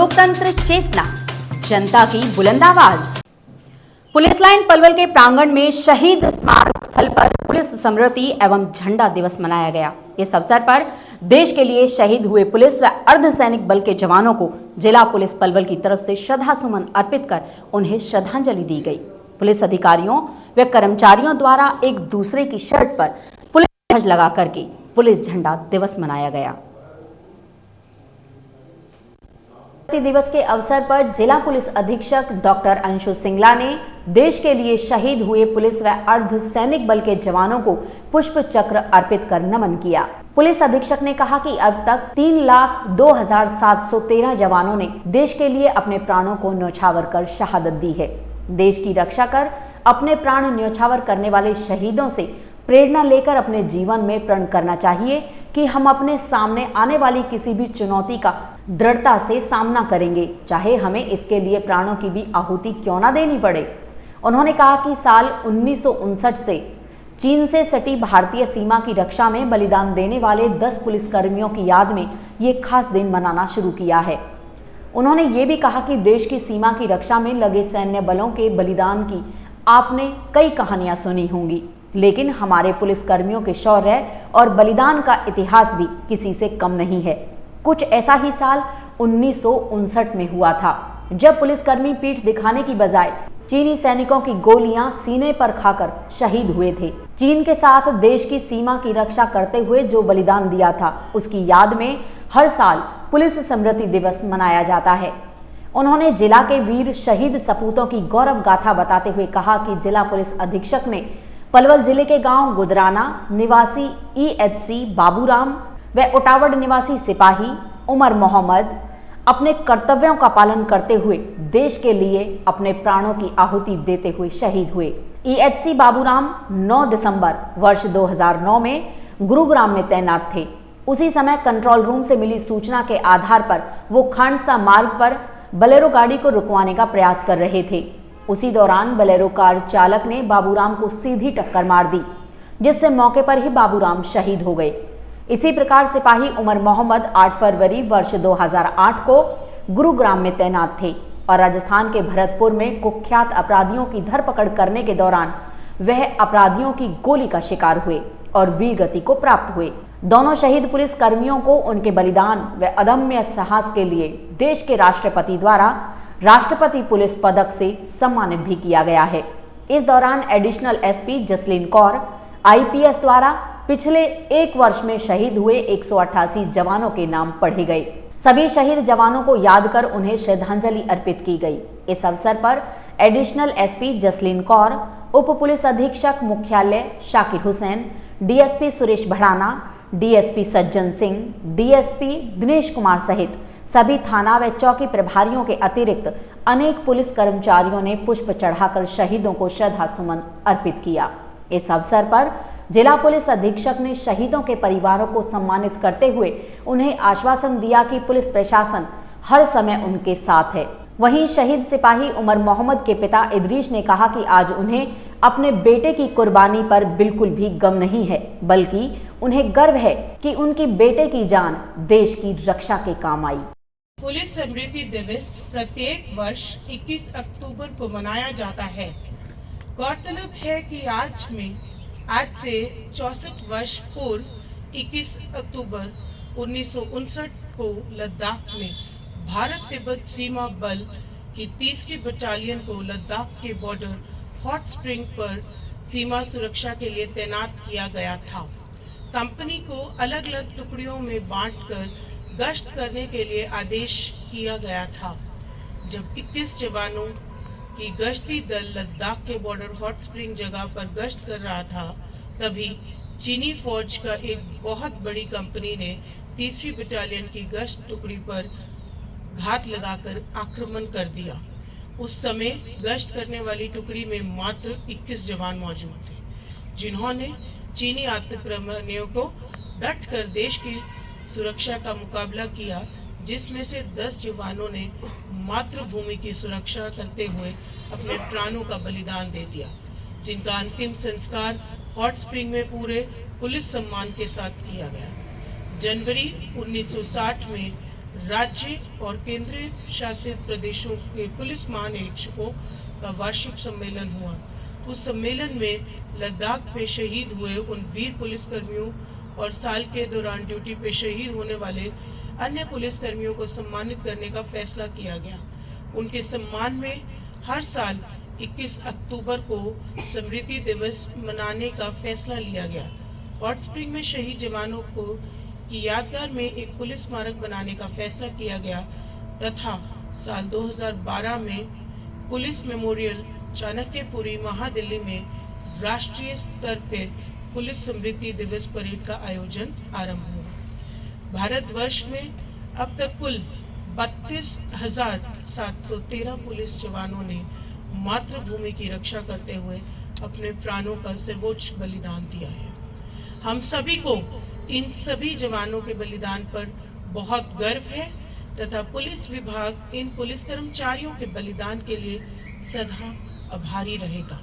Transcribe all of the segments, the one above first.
लोकतंत्र चेतना, जनता की बुलंद आवाज। पुलिस लाइन पलवल के प्रांगण में शहीद स्मारक स्थल पर पुलिस स्मृति एवं झंडा दिवस मनाया गया। इस अवसर पर देश के लिए शहीद हुए पुलिस व अर्धसैनिक बल के जवानों को जिला पुलिस पलवल की तरफ से श्रद्धा सुमन अर्पित कर उन्हें श्रद्धांजलि दी गई। पुलिस अधिकारियों व कर्मचारियों द्वारा एक दूसरे की शर्ट पर पुलिस ध्वज लगा करके पुलिस झंडा दिवस मनाया गया। दिवस के अवसर पर जिला पुलिस अधीक्षक डॉक्टर अंशु सिंगला ने देश के लिए शहीद हुए पुलिस व अर्धसैनिक बल के जवानों को पुष्प चक्र अर्पित कर नमन किया। पुलिस अधीक्षक ने कहा कि अब तक 3,02,713 जवानों ने देश के लिए अपने प्राणों को न्यौछावर कर शहादत दी है। देश की रक्षा कर अपने प्राण न्यौछावर करने वाले शहीदों से प्रेरणा लेकर अपने जीवन में प्रण करना चाहिए कि हम अपने सामने आने वाली किसी भी चुनौती का दृढ़ता से सामना करेंगे, चाहे हमें इसके लिए प्राणों की भी आहुति क्यों ना देनी पड़े। उन्होंने कहा कि साल 1959 से चीन से सटी भारतीय सीमा की रक्षा में बलिदान देने वाले 10 पुलिसकर्मियों की याद में ये खास दिन मनाना शुरू किया है। उन्होंने ये भी कहा कि देश की सीमा की रक्षा में लगे सैन्य बलों के बलिदान की आपने कई कहानियां सुनी होंगी, लेकिन हमारे पुलिसकर्मियों के शौर्य और बलिदान का इतिहास भी किसी से कम नहीं है। कुछ ऐसा ही साल 1959 में हुआ था, जब पुलिसकर्मी पीठ दिखाने की बजाय चीनी सैनिकों की गोलियां सीने पर खाकर शहीद हुए थे। चीन के साथ देश की सीमा की रक्षा करते हुए जो बलिदान दिया था, उसकी याद में हर साल पुलिस स्मृति दिवस मनाया जाता है। उन्होंने जिला के वीर शहीद सपूतों की गौरव गाथा बताते हुए कहा कि जिला पुलिस अधीक्षक ने पलवल जिले के गांव गुदराना निवासी EHC बाबूराम व उटावड़ निवासी सिपाही उमर मोहम्मद अपने कर्तव्यों का पालन करते हुए देश के लिए अपने प्राणों की आहुति देते हुए शहीद हुए। EHC बाबूराम 9 दिसंबर वर्ष 2009 में गुरुग्राम में तैनात थे। उसी समय कंट्रोल रूम से मिली सूचना के आधार पर वो खांडसा मार्ग पर बलेरो गाड़ी को रुकवाने का प्रयास कर रहे थे। उसी दौरान बलेरो कार चालक ने बाबूराम को सीधी टक्कर मार दी, जिससे मौके पर ही बाबूराम शहीद हो गए। इसी प्रकार सिपाही उमर मोहम्मद 8 फरवरी वर्ष 2008 को गुरुग्राम में तैनात थे और राजस्थान के भरतपुर में कुख्यात अपराधियों की धरपकड़ करने के दौरान वह अपराधियों की गोली का शिकार हुए और वीर गति को प्राप्त हुए। दोनों शहीद पुलिस कर्मियों को उनके बलिदान व अदम्य साहस के लिए देश के राष्ट्रपति द्वारा राष्ट्रपति पुलिस पदक से सम्मानित भी किया गया है। इस दौरान additional SP Jasleen Kaur IPS द्वारा पिछले 1 वर्ष में शहीद हुए 188 जवानों के नाम पढ़े गए। सभी शहीद जवानों को याद कर उन्हें श्रद्धांजलि अर्पित की गई। इस अवसर पर एडिशनल SP जसलीन कौर, उप पुलिस अधीक्षक मुख्यालय Shakir Hussain, DSP Suresh Bhadana, DSP Sajjan Singh, DSP Dinesh Kumar सहित सभी थाना व चौकी प्रभारियों के अतिरिक्त अनेक पुलिस कर्मचारियों ने पुष्प चढ़ाकर शहीदों को श्रद्धा सुमन अर्पित किया। इस अवसर पर जिला पुलिस अधीक्षक ने शहीदों के परिवारों को सम्मानित करते हुए उन्हें आश्वासन दिया कि पुलिस प्रशासन हर समय उनके साथ है। वहीं शहीद सिपाही उमर मोहम्मद के पिता इदरीश ने कहा कि आज उन्हें अपने बेटे की कुर्बानी पर बिल्कुल भी गम नहीं है, बल्कि उन्हें गर्व है कि उनकी बेटे की जान देश की रक्षा के काम आई। पुलिस स्मृति दिवस प्रत्येक वर्ष 21 अक्टूबर को मनाया जाता है। गौरतलब है कि आज से 64 वर्ष पूर्व 21 अक्टूबर 1959 को लद्दाख में भारत तिब्बत सीमा बल की 3री बटालियन को लद्दाख के बॉर्डर हॉट स्प्रिंग पर सीमा सुरक्षा के लिए तैनात किया गया था। कंपनी को अलग अलग टुकड़ियों में बांटकर गश्त करने के लिए आदेश किया गया था। जब 21 जवानों की गश्ती दल लद्दाख के बॉर्डर हॉट स्प्रिंग जगह पर गश्त कर रहा था, तभी चीनी फौज का एक बहुत बड़ी कंपनी ने 3री बटालियन की गश्त टुकड़ी पर घात लगाकर आक्रमण कर दिया। उस समय गश्त करने वाली टुकड़ी में मात्र 21 जवान मौजूद थे, जिन्होंने चीनी आक्रमणियों को डट कर देश की सुरक्षा का मुकाबला किया, जिसमें से 10 जवानों ने मातृभूमि की सुरक्षा करते हुए अपने प्राणों का बलिदान दे दिया, जिनका अंतिम संस्कार हॉट स्प्रिंग में पूरे पुलिस सम्मान के साथ किया गया। जनवरी 1960 में राज्य और केंद्रीय शासित प्रदेशों के पुलिस महानिरीक्षकों का वार्षिक सम्मेलन हुआ। उस सम्मेलन में लद्दाख पे शहीद हुए उन वीर पुलिसकर्मियों और साल के दौरान ड्यूटी पे शहीद होने वाले अन्य पुलिसकर्मियों को सम्मानित करने का फैसला किया गया। उनके सम्मान में हर साल 21 अक्टूबर को स्मृति दिवस मनाने का फैसला लिया गया। हॉट स्प्रिंग में शहीद जवानों को की यादगार में एक पुलिस स्मारक बनाने का फैसला किया गया तथा साल 2012 में पुलिस मेमोरियल चाणक्यपुरी महादिल्ली में राष्ट्रीय स्तर पर पुलिस स्मृति दिवस परेड का आयोजन आरंभ हुआ। भारतवर्ष में अब तक कुल 32,713 पुलिस जवानों ने मातृभूमि की रक्षा करते हुए अपने प्राणों का सर्वोच्च बलिदान दिया है। हम सभी को इन सभी जवानों के बलिदान पर बहुत गर्व है तथा पुलिस विभाग इन पुलिस कर्मचारियों के बलिदान के लिए सदा आभारी रहेगा।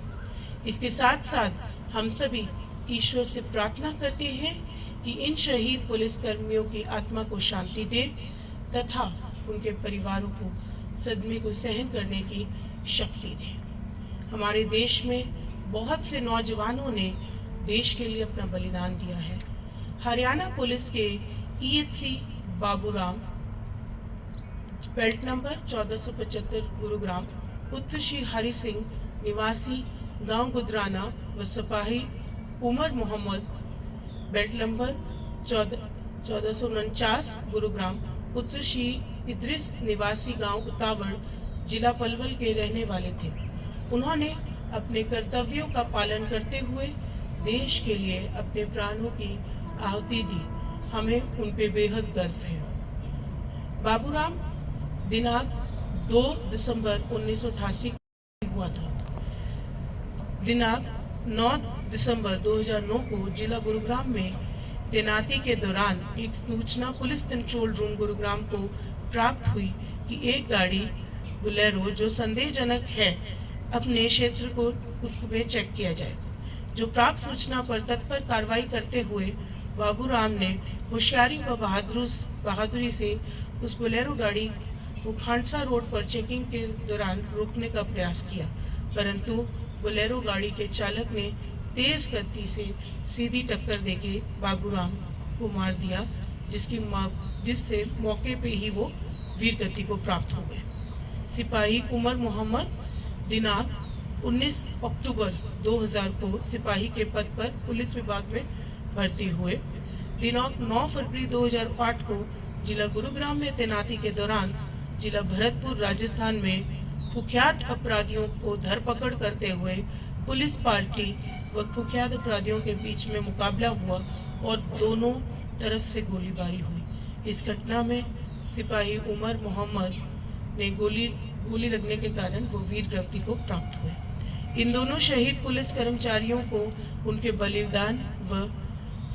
इसके साथ साथ हम सभी ईश्वर से प्रार्थना करते हैं कि इन शहीद पुलिस कर्मियों की आत्मा को शांति दे तथा उनके परिवारों को सदमे को सहन करने की शक्ति दे। हमारे देश में बहुत से नौजवानों ने देश के लिए अपना बलिदान दिया है। हरियाणा पुलिस के EHC Baburam, belt number 1475 Gurugram, पुत्र श्री हरि सिंह निवासी गांव गुदराना व सिपाही उमर मोहम्मद, बेल्ट नंबर 1449 गुरुग्राम, पुत्र श्री इद्रिस निवासी गांव उतावड़, जिला पलवल के रहने वाले थे। उन्होंने अपने कर्तव्यों का पालन करते हुए देश के लिए अपने प्राणों की आहुति दी। हमें उन पे बेहद गर्व है। बाबूराम दिनांक 2 दिसंबर 1988 हुआ था। दिनांक 9 दिसंबर 2009 को जिला गुरुग्राम में तैनाती के दौरान एक सूचना पुलिस कंट्रोल रूम गुरुग्राम को प्राप्त हुई कि एक गाड़ी बोलेरो जो संदेहजनक है अपने क्षेत्र को उसमें चेक किया जाए। जो प्राप्त सूचना पर तत्पर कार्रवाई करते हुए बाबूराम ने होशियारी व बहादुरी से उस बोलेरो गाड़ी को खांडसा रोड पर चेकिंग के दौरान रोकने का प्रयास किया, परंतु बोलेरो गाड़ी के चालक ने तेज गति से सीधी टक्कर देके बाबूराम को मार दिया, जिससे मौके पे ही वो वीर गति को प्राप्त हो गए। सिपाही उमर मोहम्मद दिनांक 19 अक्टूबर 2000 को सिपाही के पद पर पुलिस विभाग में भर्ती हुए। दिनांक 9 फरवरी 2008 को जिला गुरुग्राम में तैनाती के दौरान जिला भरतपुर राजस्थान में कुख्यात अपराधियों को धरपकड़ करते हुए पुलिस पार्टी व कुख्यात अपराधियों के बीच में मुकाबला हुआ और दोनों तरफ से गोलीबारी हुई। इस घटना में सिपाही उमर मोहम्मद ने गोली लगने के कारण वो वीर गति को प्राप्त हुए। इन दोनों शहीद पुलिस कर्मचारियों को उनके बलिदान व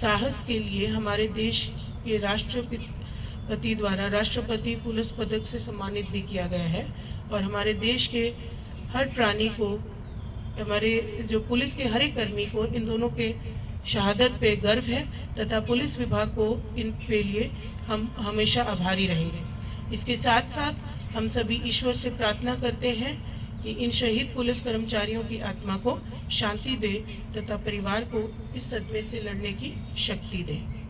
साहस के लिए हमारे देश के राष्ट्रपति द्वारा राष्ट्रपति पुलिस पदक से सम्मानित भी किया गया है। और हमारे देश के हर प्राणी को, हमारे जो पुलिस के हर एक कर्मी को इन दोनों के शहादत पे गर्व है तथा पुलिस विभाग को इन के लिए हम हमेशा आभारी रहेंगे। इसके साथ साथ हम सभी ईश्वर से प्रार्थना करते हैं कि इन शहीद पुलिस कर्मचारियों की आत्मा को शांति दे तथा परिवार को इस सदमे से लड़ने की शक्ति दे।